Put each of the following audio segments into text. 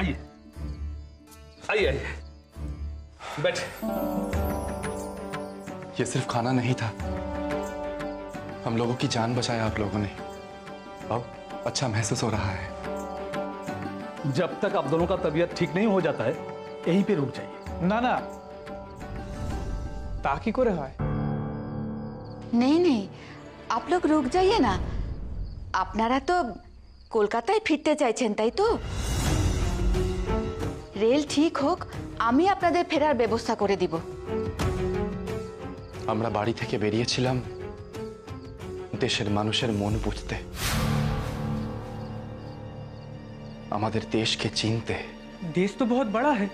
आइए आइए आइए, बैठ। ये सिर्फ खाना नहीं था, हम लोगों की जान बचाया आप लोगों ने। अब अच्छा महसूस हो रहा है। जब तक आप दोनों का तबीयत ठीक नहीं हो जाता है यहीं पे रुक जाइए। না না, তা কি করে হয়? नहीं नहीं, आप लोग रुक जाइए ना। আপনারা তো কলকাতায় ফিরতে চাইছেন তাই তো? রেল ঠিক হোক, আমি আপনাদের ফেরার ব্যবস্থা করে দিব। আমরা বাড়ি থেকে বেরিয়েছিলাম দেশের মানুষের মন বুঝতে, আমাদের দেশকে চিনতে। देश तो बहुत बड़ा है।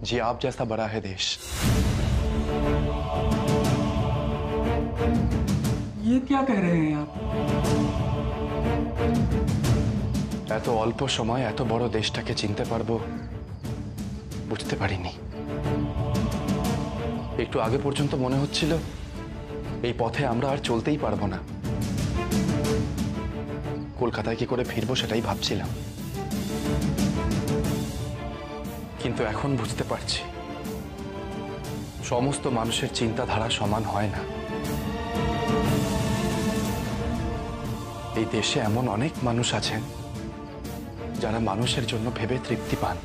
जी आप जैसा बड़ा है देश। ये क्या कह रहे हैं आप? এত অল্প সময় এত বড় দেশটাকে চিনতে পারবো বুঝতে পারিনি। একটু আগে পর্যন্ত মনে হচ্ছিল এই পথে আমরা আর চলতেই পারবো না, কলকাতায় কি করে ফিরবো সেটাই ভাবছিলাম। কিন্তু এখন বুঝতে পারছি সমস্ত মানুষের চিন্তাধারা সমান হয় না। এই দেশে এমন অনেক মানুষ আছেন যারা মানুষের জন্য ভেবে তৃপ্তি পান।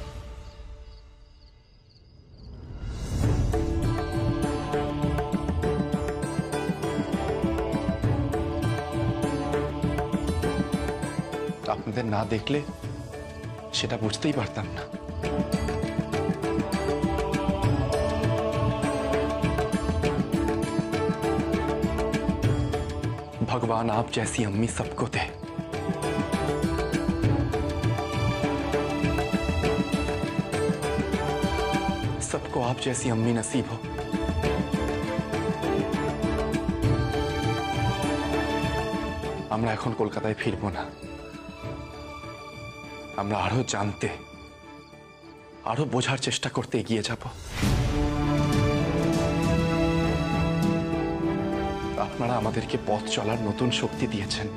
আপনাদের না দেখলে সেটা বুঝতেই পারতাম না। भगवान आप जैसी अम्मी सबको दे। सबको आप जैसी अम्मी नसीब हो। আমরা এখন কলকাতায় ফিরবো না, আমরা আরো জানতে আরো বোঝার চেষ্টা করতে এগিয়ে যাব। আপনারা আমাদেরকে পথ চলার নতুন শক্তি দিয়েছেন।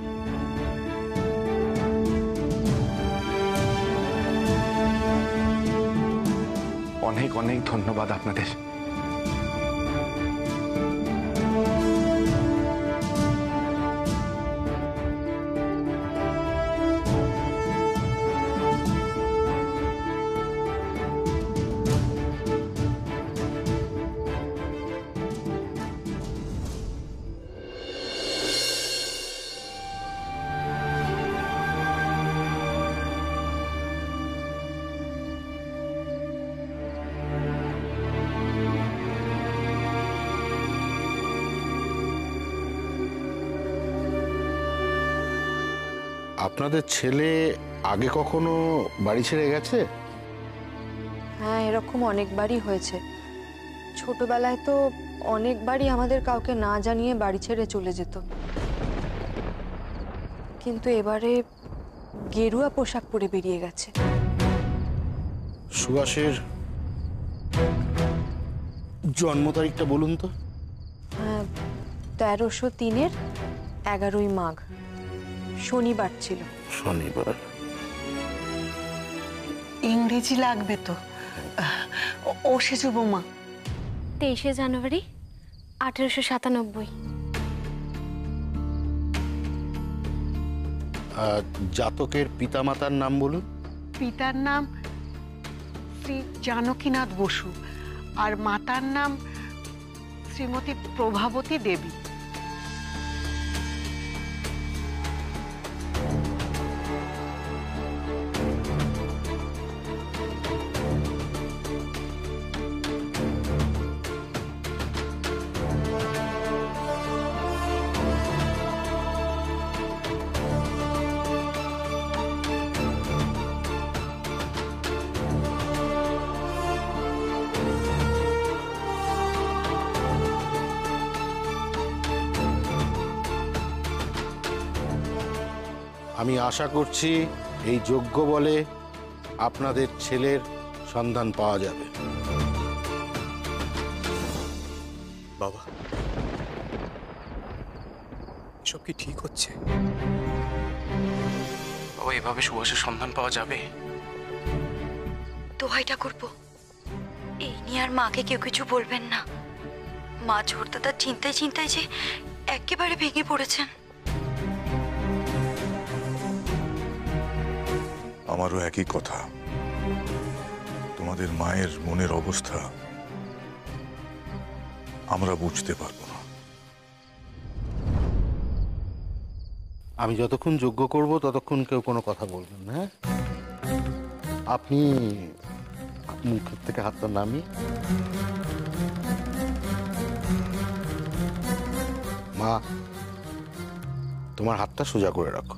অনেক অনেক ধন্যবাদ আপনাদের। আপনাদের ছেলে আগে কখনো বাড়ি ছেড়ে গেছে? হ্যাঁ, এরকম অনেকবারই হয়েছে। ছোটবেলায় তো অনেকবারই আমাদের কাউকে না জানিয়ে বাড়ি ছেড়ে চলে যেত, কিন্তু এবারে গেরুয়া পোশাক পরে বেরিয়ে গেছে। সুভাষের জন্ম তারিখটা বলুন তো। হ্যাঁ, 1303-এর 11ই মাঘ, শনিবার ছিল। শনিবার। ইংরেজি লাগবে তো। ও সেজু বোমা 23শে জানুয়ারি 1897। জাতকের পিতামাতার নাম বলুন। পিতার নাম শ্রী জানকীনাথ বসু আর মাতার নাম শ্রীমতী প্রভাবতী দেবী। আমি আশা করছি এই যজ্ঞ বলে আপনাদের ছেলের সন্ধান পাওয়া যাবে। বাবা, এসব কি ঠিক হচ্ছে? বাবা এভাবে সুভাষের সন্ধান পাওয়া যাবে? দোহাইটা করবো, এই নিয়ে আর মাকে কেউ কিছু বলবেন না। মা ছোটদাদার চিন্তায় চিন্তায় যে একেবারে ভেঙে পড়েছেন। আমারও একই কথা। তোমাদের মায়ের মনের অবস্থা আমরা বুঝতে পারবো না। আমি যতক্ষণ যজ্ঞ করব ততক্ষণ কেউ কোনো কথা বলবেন না, হ্যাঁ? আপনি মুখের থেকে হাতটা নামিয়ে, মা তোমার হাতটা সোজা করে রাখো।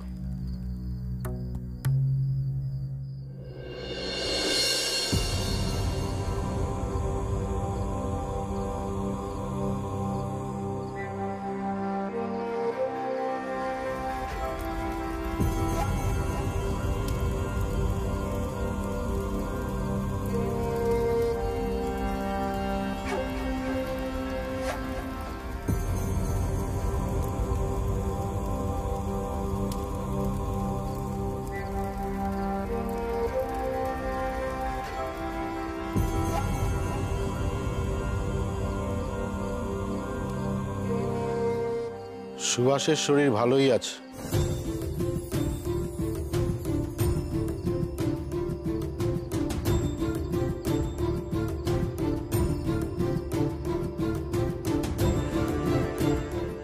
সুভাষের শরীর ভালোই আছে।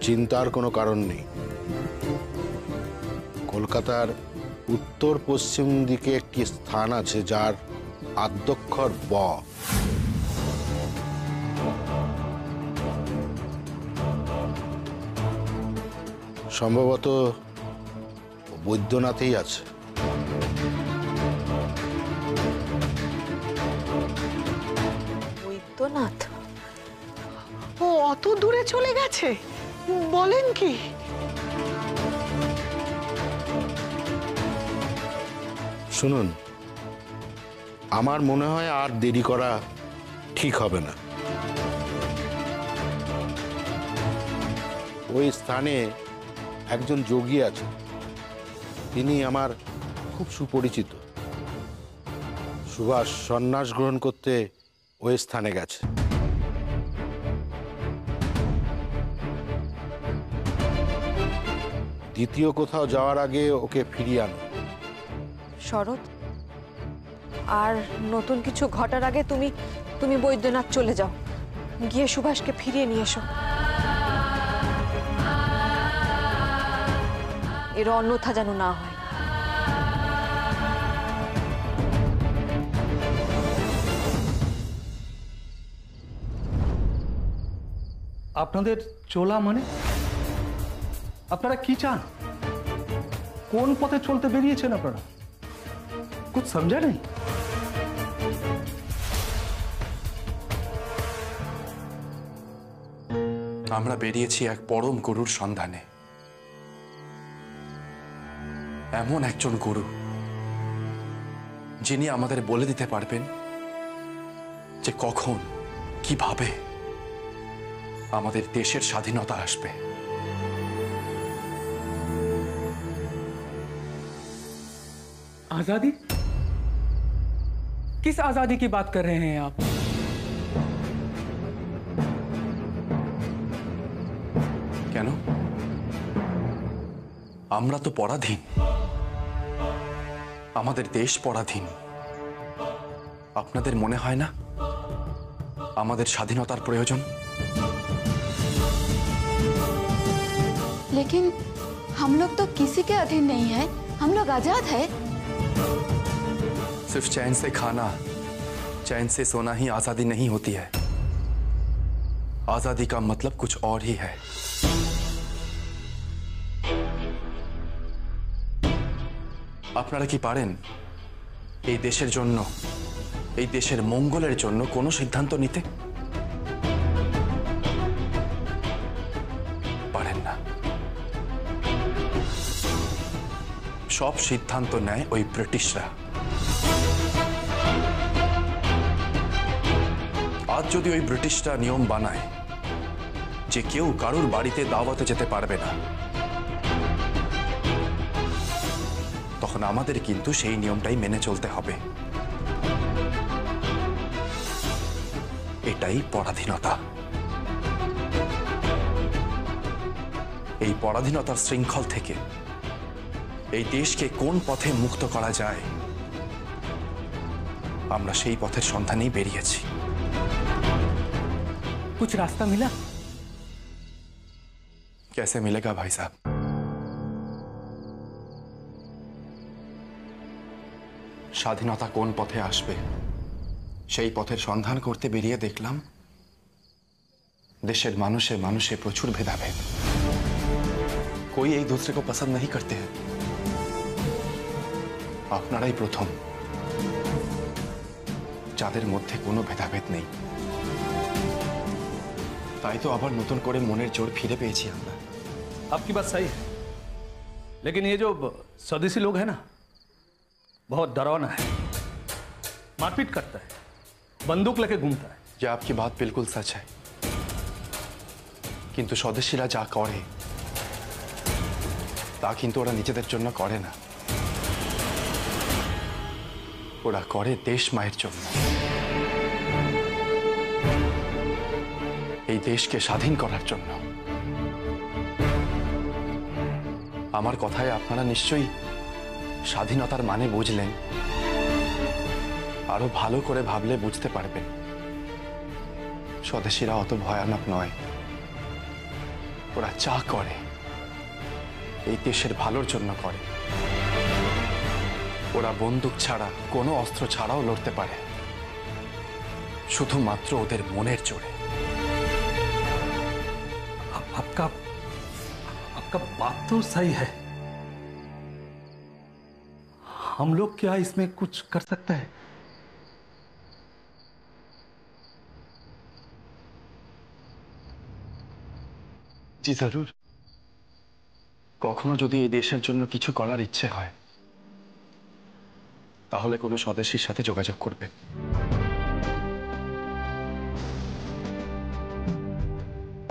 চিন্তার কোনো কারণ নেই। কলকাতার উত্তর পশ্চিম দিকে একটি স্থান আছে যার আদ্যক্ষর ব। সম্ভবত বৈদ্যনাথেই আছে। বৈদ্যনাথ? ও অত দূরে চলে গেছে? বলেন কি? শুনুন, আমার মনে হয় আর দেরি করা ঠিক হবে না। ওই স্থানে একজন যোগী আছে, তিনি আমার খুব সুপরিচিত। সুভাষ সন্ন্যাস গ্রহণ করতে ওই স্থানে গেছে। দ্বিতীয় কোথাও যাওয়ার আগে ওকে ফিরিয়ে আনো। শরৎ, আর নতুন কিছু ঘটার আগে তুমি বৈদ্যনাথ চলে যাও, গিয়ে সুভাষকে ফিরিয়ে নিয়ে এসো। এর অন্যথা যেন না হয়। আপনাদের চলা মানে আপনারা কি চান? কোন পথে চলতে বেরিয়েছেন আপনারা? কুছ সমঝা নেই? আমরা বেরিয়েছি এক পরম গুরুর সন্ধানে। এমন একজন গুরু যিনি আমাদের বলে দিতে পারবেন যে কখন কিভাবে আমাদের দেশের স্বাধীনতা আসবে। आजादी? किस आजादी की बात कर रहे हैं आप? কেন? আমরা তো পরাধীন, আমাদের দেশ পরাধীন। আপনাদের মনে হয় না আমাদের স্বাধীনতার প্রয়োজন? लेकिन हम लोग तो किसी के अधीन नहीं है, हम लोग आजाद है। सिर्फ चैन से खाना, चैन से सोना ही आजादी नहीं होती है। आजादी का मतलब कुछ और ही है। আপনারা কি পারেন এই দেশের জন্য, এই দেশের মঙ্গলের জন্য কোনো সিদ্ধান্ত নিতে? পারেন না। সব সিদ্ধান্ত নেয় ওই ব্রিটিশরা। আজ যদি ওই ব্রিটিশরা নিয়ম বানায় যে কেউ কারুর বাড়িতে দাওয়াতে যেতে পারবে না, তখন আমাদের কিন্তু সেই নিয়মটাই মেনে চলতে হবে। এটাই পরাধীনতা। এই পরাধীনতার শৃঙ্খল থেকে এই দেশকে কোন পথে মুক্ত করা যায়, আমরা সেই পথের সন্ধানেই বেরিয়েছি। कुछ रास्ता मिला? कैसे मिलेगा भाई साहब? স্বাধীনতা কোন পথে আসবে সেই পথের সন্ধান করতে বেরিয়ে দেখলাম দেশের মানুষে মানুষে প্রচুর ভেদাভেদ। कोई एक दूसरे को पसंद नहीं करते हैं। আপনারাই প্রথম যাদের মধ্যে কোনো ভেদাভেদ নেই। তাই তো আবার নতুন করে মনের জোর ফিরে পেয়েছি আমরা। आपकी बात सही है, लेकिन ये जो स्वदेशी लोग हैं ना, बहुत डरावना है, मारपीट करता है, बंदूक लेके घूमता है। ये आपकी बात बिल्कुल सच है, किंतु स्वदेशीरा जा करे ता किंतु ओरा निजेदेर जन्य करे ना, ओरा करे देश मायेर जन्य। এই দেশকে স্বাধীন করার জন্য। আমার কথায় আপনারা নিশ্চয়ই স্বাধীনতার মানে বুঝলেন। আরো ভালো করে ভাবলে বুঝতে পারবেন স্বদেশীরা অত ভয়ানক নয়। ওরা যা করে এই দেশের ভালোর জন্য করে। ওরা বন্দুক ছাড়া কোনো অস্ত্র ছাড়াও লড়তে পারে, শুধুমাত্র ওদের মনের জোরে। आपका बात तो सही है, हम लोग क्या इसमें कुछ कर सकते हैं? জি জরুর। কখনো যদি এই দেশের জন্য কিছু করার ইচ্ছে হয় তাহলে কোনো স্বদেশীর সাথে যোগাযোগ করবে।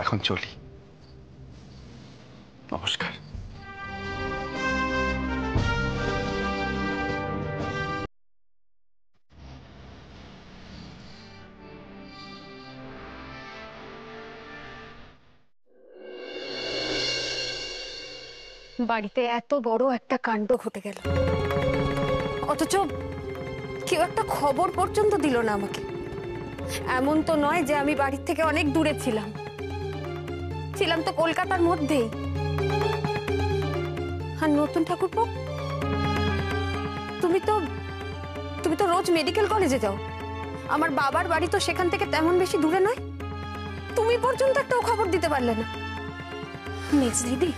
এখন চলি, নমস্কার। বাড়িতে এত বড় একটা কাণ্ড ঘটে গেল, অথচ কেউ একটা খবর পর্যন্ত দিল না আমাকে। এমন তো নয় যে আমি বাড়ির থেকে অনেক দূরে ছিলাম, ছিলাম তো কলকাতার মধ্যেই। আর নতুন ঠাকুরপো, তুমি তো রোজ মেডিকেল কলেজে যাও। আমার বাবার বাড়ি তো সেখান থেকে তেমন বেশি দূরে নয়, তুমি পর্যন্ত একটাও খবর দিতে পারলে না। মেজ দিদি,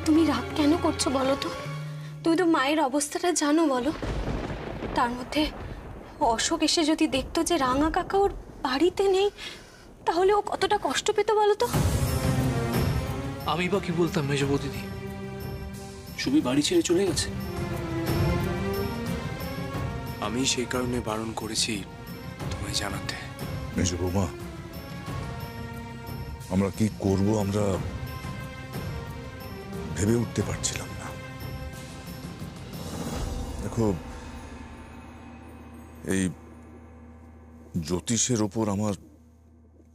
তুমি রাগ কেন করছো বলো তো? তুমি তো মায়ের অবস্থাটা জানো, বলো। তার মধ্যে অশোক এসে যদি দেখতো যে রাঙা কাকা ওর বাড়িতে নেই, তাহলে ও কতটা কষ্ট পেত বলো তো। আমি বা কি বলতাম মেজবৌ দিদি, সুবি বাড়ি ছেড়ে চলে গেছে। আমি সেই কারণে বারণ করেছি তোমায় জানাতে। মেজ বৌমা, আমরা কি করব আমরা ভেবে উঠতে পারছিলাম না। দেখো, এই জ্যোতিষের ওপর আমার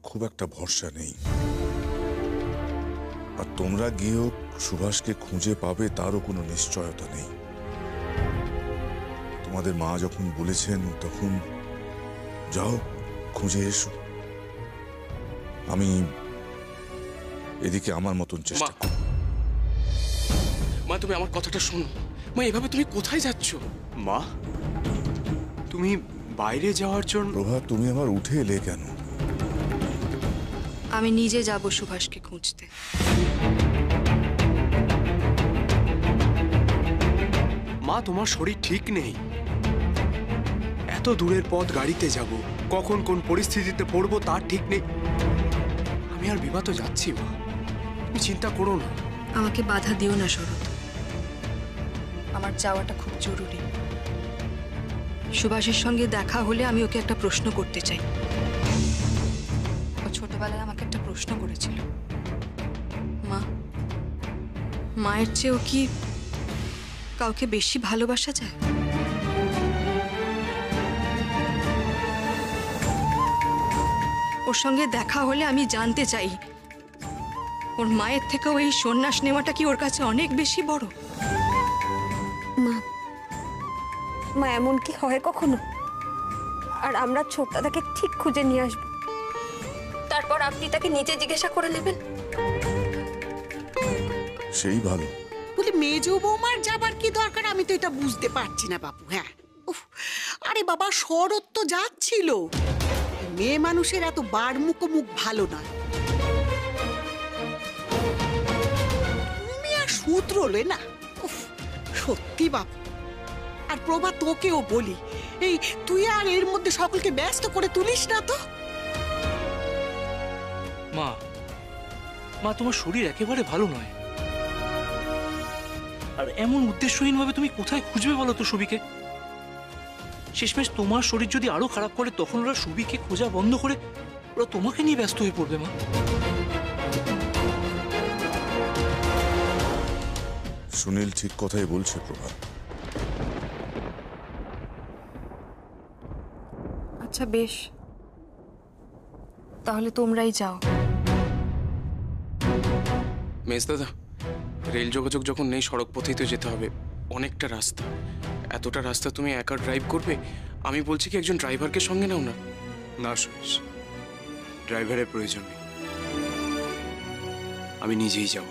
খুব একটা ভরসা নেই, আর তোমরা গিয়েও সুভাষকে খুঁজে পাবে তারও কোনো নিশ্চয়তা নেই। তোমাদের মা যখন বলেছেন তখন যাও, খুঁজে এসো। আমি এদিকে আমার মতন চেষ্টা করব। মা, তুমি আমার কথাটা শোনো। মা, এভাবে তুমি কোথায় যাচ্ছ? মা, তুমি বাইরে যাওয়ার জন্য। প্রভা, তুমি আবার উঠে এলে কেন? আমি নিজে যাব সুভাষকে খুঁজতে। মা, তোমার শরীর ঠিক নেই, এত দূরের পথ গাড়িতে যাব, কখন কোন পরিস্থিতিতে পড়বো তার ঠিক নেই। আমি আর বিভা তো যাচ্ছি মা, তুমি চিন্তা করো না। আমাকে বাধা দিও না শরৎ, আমার যাওয়াটা খুব জরুরি। সুভাষের সঙ্গে দেখা হলে আমি ওকে একটা প্রশ্ন করতে চাই। ও ছোটবেলায় আমাকে একটা প্রশ্ন করেছিল, মায়ের চেয়েও কি কাউকে বেশি ভালোবাসা যায়? ওর সঙ্গে দেখা হলে আমি জানতে চাই ওর মায়ের থেকেও এই সন্ন্যাস নেওয়াটা কি ওর কাছে অনেক বেশি বড়? মা, মা এমন কি হয় কখনো? আর আমরা ছোট দাদাকে ঠিক খুঁজে নিয়ে আসবো, তারপর আপনি তাকে নিজে জিজ্ঞাসা করে নেবেন। সেই ভালো। বলি মেজ বৌমার যাবার কি দরকার, আমি তো এটা বুঝতে পারছি না বাবু। হ্যাঁ, উফ, আরে বাবা শরৎ তো যাচ্ছিল। মেয়ে মানুষের এত বাড়মুখ মুখ ভালো নয়। তুমি আর সূত্রলে না, উফ, সত্যি বাবু। আর প্রভা তোকেও বলি, এই তুই আর এর মধ্যে সকলকে ব্যস্ত করে তুলিস না তো। মা, মা তোমার শরীর একেবারে ভালো নয়। আর এমন উদ্দেশ্যহীন ভাবে তুমি কোথায় খুঁজবে বলো তো সুবিকে? শেষমেশ তোমার শরীর যদি আরো খারাপ করে তখন ওরা সুবিকে খোঁজা বন্ধ করে ওরা তোমাকে নিয়ে ব্যস্ত হয়ে পড়বে। মা, সুনীল ঠিক কথাই বলছে প্রভা। আচ্ছা বেশ, তাহলে তোমরাই যাও। মেজ দাদা, রেল যোগাযোগ যখন নেই সড়ক পথেই তো যেতে হবে। অনেকটা রাস্তা, এতটা রাস্তা তুমি একা ড্রাইভ করবে? আমি বলছি কি একজন ড্রাইভারকে সঙ্গে নাও না। না সুরেশ, ড্রাইভারের প্রয়োজন নেই, আমি নিজেই যাব।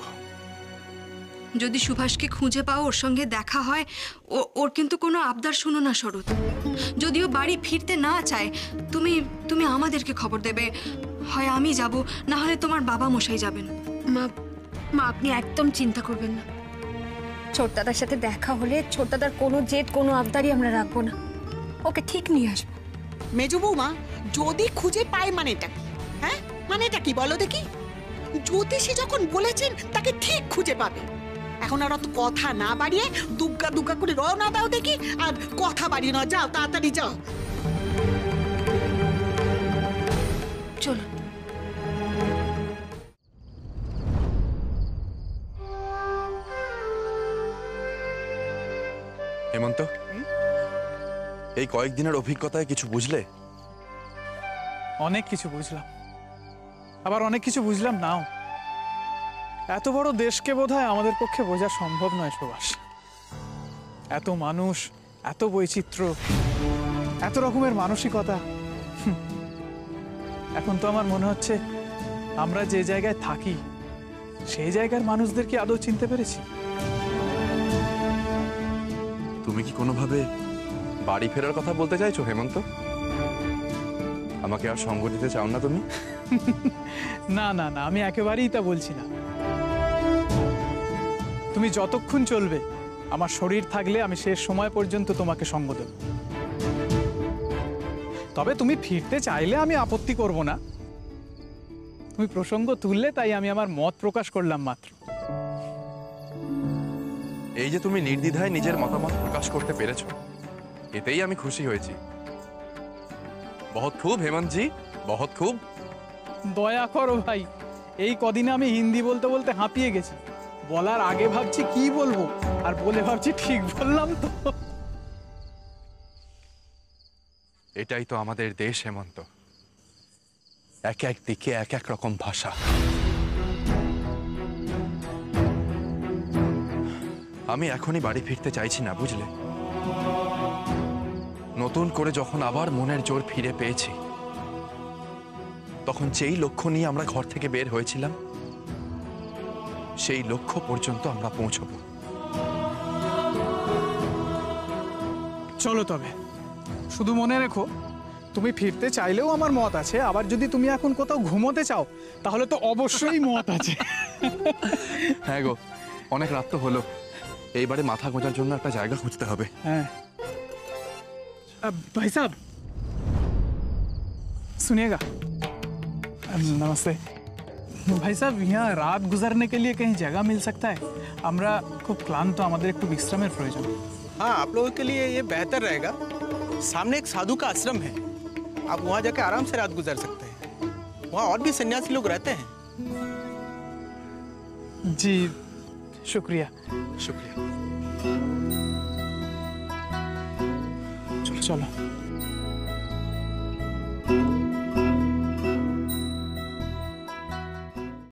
যদি সুভাষকে খুঁজে পাও, ওর সঙ্গে দেখা হয়, ওর কিন্তু কোনো আবদার শোনো না শরৎ। যদিও বাড়ি ফিরতে না চায়, তুমি তুমি আমাদেরকে খবর দেবে। হয় আমি যাব, না হলে তোমার বাবা মশাই যাবেন। মা, মা আপনি একদম চিন্তা করবেন না। ছোট দাদার সাথে দেখা হলে ছোট দাদার কোনো জেদ কোনো আবদারই আমরা রাখবো না, ওকে ঠিক নিয়ে আসবো। মেজ বৌমা যদি খুঁজে পায় মানেটা কি? হ্যাঁ, মানেটা কি বলো দেখি? জ্যোতিষী যখন বলেছেন তাকে ঠিক খুঁজে পাবে। এখন আর অত কথা না বাড়িয়ে দুগ্গা দুগ্গা করে রওনা দাও দেখি। আর কথা বাড়িয়ে না, যাও তাড়াতাড়ি যাও। চলো। হেমন্ত, এই কয়েকদিনের অভিজ্ঞতায় কিছু বুঝলে? অনেক কিছু বুঝলাম, আবার অনেক কিছু বুঝলাম নাও। এত বড় দেশকে বোধহয় আমাদের পক্ষে বোঝা সম্ভব নয় সুভাষ। এত মানুষ, এত বৈচিত্র্য, এত রকমের মানসিকতা। এখন তো আমার মনে হচ্ছে আমরা যে জায়গায় থাকি সেই জায়গার মানুষদের কি আদৌ চিনতে পেরেছি? তুমি কি কোনোভাবে বাড়ি ফেরার কথা বলতে চাইছো হেমন্ত? আমাকে আর সঙ্গ দিতে চাও না তুমি? না না না, আমি একেবারেই তা বলছি না। তুমি যতক্ষণ চলবে, আমার শরীর থাকলে আমি শেষ সময় পর্যন্ত তোমাকে সঙ্গ দেব। তবে তুমি ফিরতে চাইলে আমি আপত্তি করব না। তুমি প্রসঙ্গ তুললে তাই আমি আমার মত প্রকাশ করলাম মাত্র। এই যে তুমি নির্দ্বিধায় নিজের মতামত প্রকাশ করতে পেরেছো, এতেই আমি খুশি হয়েছি। বহুত খুব হেমন্ত জি, বহুত খুব। দয়া করো ভাই, এই কদিনে আমি হিন্দি বলতে বলতে হাঁপিয়ে গেছি। বলার আগে ভাবছি কি বলবো, আর বলে ভাবছি ঠিক বললাম তো। এটাই তো আমাদের দেশ হেমন্ত, এক এক দিকে এক এক রকম ভাষা। আমি এখনই বাড়ি ফিরতে চাইছি না, বুঝলে? নতুন করে যখন আবার মনের জোর ফিরে পেয়েছি, তখন যেই লক্ষ্য নিয়ে আমরা ঘর থেকে বের হয়েছিলাম, সেই লক্ষ্য পর্যন্ত আমরা পৌঁছবো। চলো তবে, শুধু মনে রেখো, তুমি ফিরতে চাইলেও আমার মত আছে। আবার যদি তুমি এখন কোথাও ঘুমোতে চাও, তাহলে তো অবশ্যই মত আছে। হ্যাঁ গো, অনেক রাত তো হলো, এইবারে মাথা গোঁজার জন্য একটা জায়গা খুঁজতে হবে। হ্যাঁ भाई साहब सुनिएगा। नमस्ते भाई साहब, यहाँ रात गुजारने के लिए कहीं जगह मिल सकता है? আমরা খুব ক্লান্ত, আমাদের একটু বিশ্রামের প্রয়োজন। हाँ, आप लोगों के लिए ये बेहतर रहेगा। सामने एक साधु का आश्रम है, आप वहाँ जाके आराम से रात गुजार सकते हैं। वहाँ और भी सन्यासी लोग रहते हैं। जी शुक्रिया। शुक्रिया। চলো।